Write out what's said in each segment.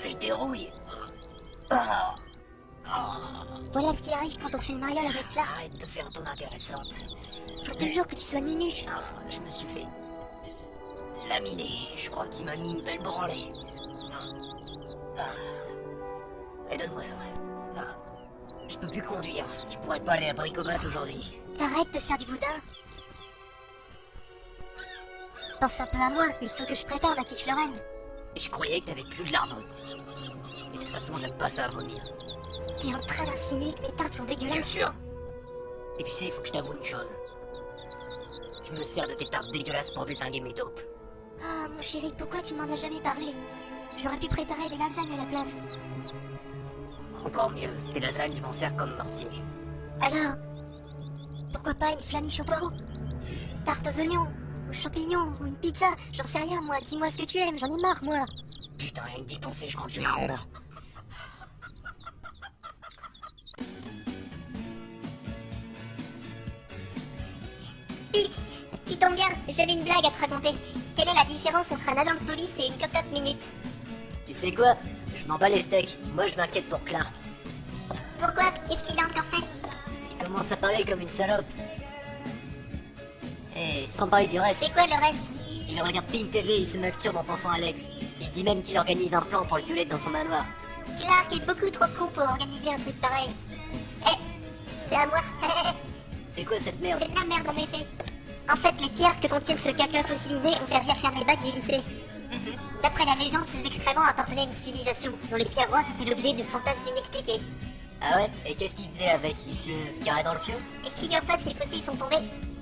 Je dérouille. Ah, Voilà ce qui arrive quand on fait le mariole avec Clark. arrête de faire ton intéressante. Faut toujours que tu sois nunuche. Je me suis fait laminer. Je crois qu'il m'a mis une belle branlée. Et donne-moi ça. Je peux plus conduire. Je pourrais pas aller à Bricobat aujourd'hui. T'arrêtes de faire du boudin. Pense un peu à moi, il faut que je prépare ma quiche Lorraine. Et je croyais que t'avais plus de lardon. Et de toute façon, j'aime pas ça à vomir. T'es en train d'insinuer que mes tartes sont Bien dégueulasses. sûr. Et tu sais, il faut que je t'avoue une chose. Je me sers de tes tartes dégueulasses pour désinguer mes dopes. Ah, mon chéri, pourquoi tu m'en as jamais parlé? J'aurais pu préparer des lasagnes à la place. Encore mieux, tes lasagnes, je m'en sers comme mortier. Alors, pourquoi pas une flamiche au poireau? Tarte aux oignons, aux champignons, ou une pizza? J'en sais rien, moi. Dis-moi ce que tu aimes, j'en ai marre, moi. Putain, rien que d'y penser, je crois que je vais rendre. Pete, tu tombes bien, j'avais une blague à te raconter. Quelle est la différence entre un agent de police et une cocotte minute? Tu sais quoi? Je m'en bats les steaks. Moi, je m'inquiète pour Clark. Pourquoi? Qu'est-ce qu'il a encore fait? Il commence à parler comme une salope. Et sans parler du reste, C'est quoi le reste? il regarde Pink TV, il se masturbe en pensant à Alex. Il dit même qu'il organise un plan pour le violer dans son manoir. Clark est beaucoup trop con pour organiser un truc pareil. Eh, c'est à moi. C'est quoi cette merde? C'est de la merde en effet. En fait, les pierres que contiennent ce caca fossilisé ont servi à faire les bacs du lycée. D'après la légende, ces excréments appartenaient à une civilisation, dont les pierres roses étaient l'objet de fantasmes inexpliqués. Ah ouais? Et qu'est-ce qu'il faisait avec? Il se carrait dans le fion? Et figure-toi que ces fossiles sont tombés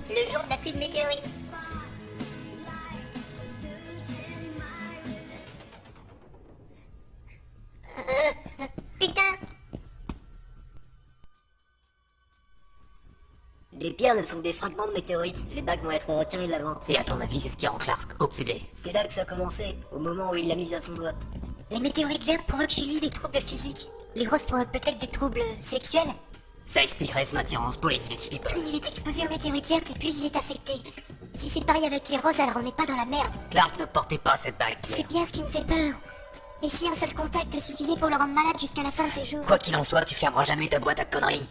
le jour de la pluie de météorites. Putain! Les pierres ne sont que des fragments de météorites. Les bacs vont être retirés de la vente. Et à ton avis, c'est ce qui rend Clark obsédé. C'est là que ça a commencé, au moment où il l'a mise à son doigt. Les météorites vertes provoquent chez lui des troubles physiques. Les roses provoquent peut-être des troubles sexuels. Ça expliquerait son attirance pour les village people. Plus il est exposé aux météorites vertes et plus il est affecté. Si c'est pareil avec les roses, alors on n'est pas dans la merde. Clark ne portait pas cette bague. C'est bien ce qui me fait peur. Et si un seul contact suffisait pour le rendre malade jusqu'à la fin de ses jours? Quoi qu'il en soit, tu fermeras jamais ta boîte à conneries.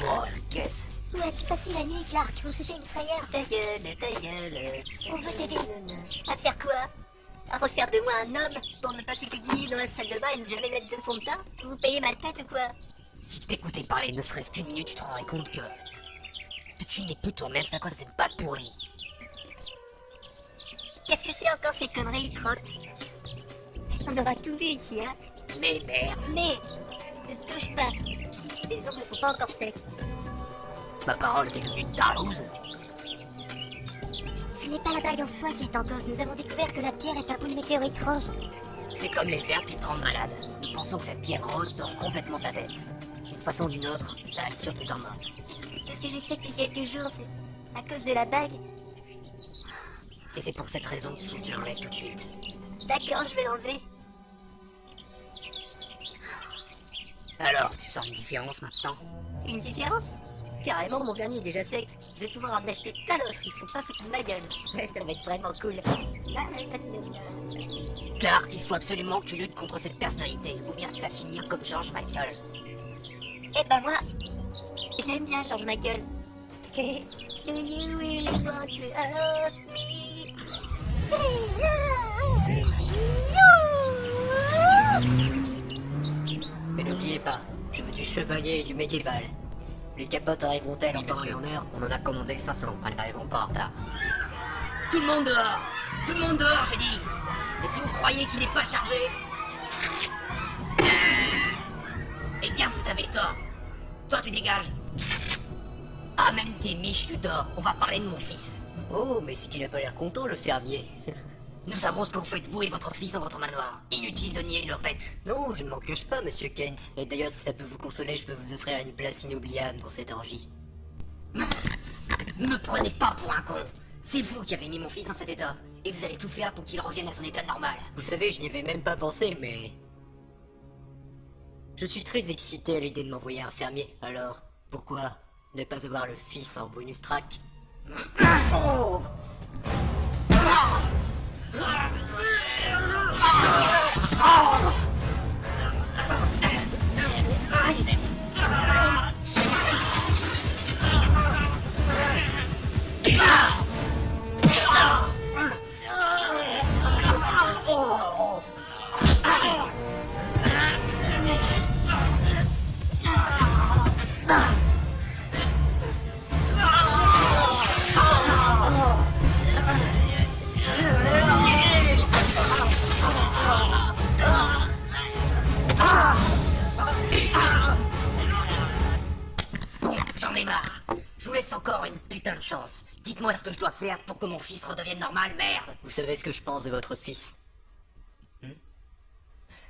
Oh, qu'est-ce? Où as-tu passé la nuit, Clark? On s'est fait une frayeur. Ta gueule. On veut t'aider. À faire quoi? À refaire de moi un homme? Pour ne pas s'écuiller dans la salle de bain et ne jamais mettre de fond de teint? Vous payez ma tête ou quoi? Si tu t'écoutais parler ne serait-ce qu'une minute, tu te rendrais compte que tu n'es plus toi-même, c'est à cause de cette bague pourrie. Qu'est-ce que c'est encore ces conneries, crotte? On aura tout vu ici, hein? Mais merde, Mais, ne touche pas. Les ongles ne sont pas encore secs. ma parole t'es devenue une tarlouse. Ce n'est pas la bague en soi qui est en cause. Nous avons découvert que la pierre est un bout de météorite rose. C'est comme les verres qui te rendent malade. Nous pensons que cette pierre rose dort complètement ta tête. D'une façon ou d'une autre, ça assure tes hormones. Tout ce que j'ai fait depuis quelques jours, c'est à cause de la bague. Et c'est pour cette raison qu'il faut que tu l'enlèves tout de suite. D'accord, je vais l'enlever. Alors, tu sens une différence maintenant? Une différence? Carrément, mon vernis est déjà sec. Je vais pouvoir en acheter plein d'autres, ils sont pas foutus de ma gueule. Ouais, ça va être vraiment cool. Clark, il faut absolument que tu luttes contre cette personnalité, ou bien tu vas finir comme George Michael. Eh ben moi, j'aime bien George Michael. Do you really want to hurt me? Mais n'oubliez pas, je veux du chevalier et du médiéval. Les capotes arriveront-elles en Bien temps et sûr, en heure? on en a commandé 500, elles n'arriveront pas en retard. Tout le monde dehors! Tout le monde dehors, j'ai dit! Et si vous croyez qu'il n'est pas chargé, eh bien vous avez tort. Toi tu dégages. Amène tes miches, Luthor, on va parler de mon fils. Oh, mais c'est qu'il a pas l'air content, le fermier. Nous savons ce que vous faites vous et votre fils dans votre manoir. Inutile de nier leur bête. Non, je ne m'en cache pas, monsieur Kent. Et d'ailleurs, si ça peut vous consoler, je peux vous offrir une place inoubliable dans cette orgie. Me prenez pas pour un con. C'est vous qui avez mis mon fils dans cet état. Et vous allez tout faire pour qu'il revienne à son état normal. Vous savez, je n'y avais même pas pensé, mais... Je suis très excité à l'idée de m'envoyer un fermier, alors pourquoi ne pas avoir le fils en bonus track? Bon, j'en ai marre. Je vous laisse encore une putain de chance. Dites-moi ce que je dois faire pour que mon fils redevienne normal, merde. Vous savez ce que je pense de votre fils?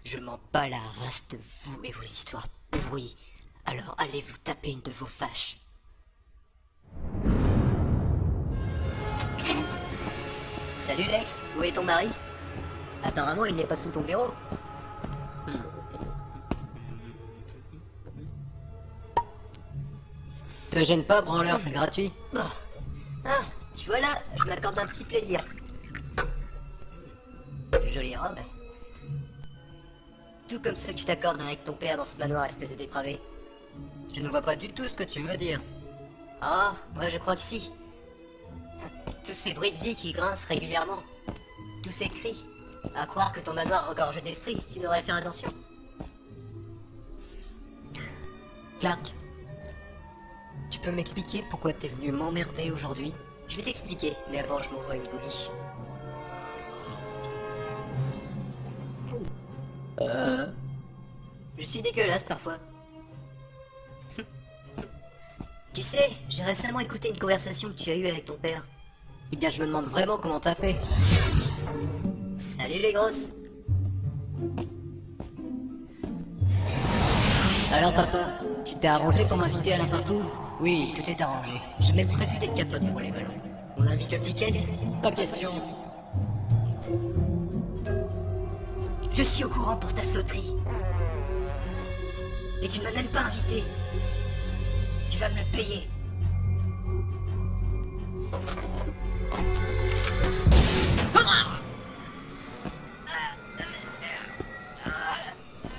Je m'en bats la race de vous et vos histoires pourries. Alors allez vous taper une de vos fâches. Salut Lex, où est ton mari? Apparemment il n'est pas sous ton bureau. Te gêne pas, branleur, c'est gratuit. Oh. Ah, tu vois là, je m'accorde un petit plaisir. Jolie robe. Tout comme ceux que tu t'accordes avec ton père dans ce manoir, espèce de dépravé. Je ne vois pas du tout ce que tu veux dire. Ah, moi je crois que si. Tous ces bruits de vie qui grincent régulièrement. Tous ces cris. À croire que ton manoir regorge d'esprit, tu devrais faire attention. Clark, tu peux m'expliquer pourquoi t'es venu m'emmerder aujourd'hui? Je vais t'expliquer, mais avant je m'envoie une gouliche. Je suis dégueulasse parfois. Tu sais, j'ai récemment écouté une conversation que tu as eue avec ton père. Eh bien, je me demande vraiment comment t'as fait. Salut les grosses. Alors, papa, tu t'es arrangé pour m'inviter à la partouze? Oui, tout est arrangé. J'ai même prévu des capotes pour les ballons. On invite le petit Kent. Pas question. Je suis au courant pour ta sauterie. Et tu ne m'as même pas invité. Tu vas me le payer.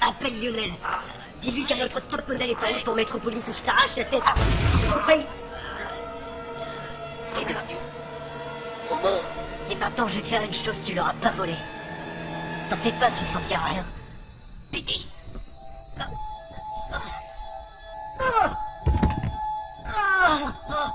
Appelle Lionel. Dis-lui qu'un autre top modèle est en route pour Metropolis ou je t'arrache la tête. C'est compris? T'es devenu. Et maintenant, je vais te faire une chose, tu l'auras pas volée. T'en fais pas, tu ne sentiras rien. Pété. Ah,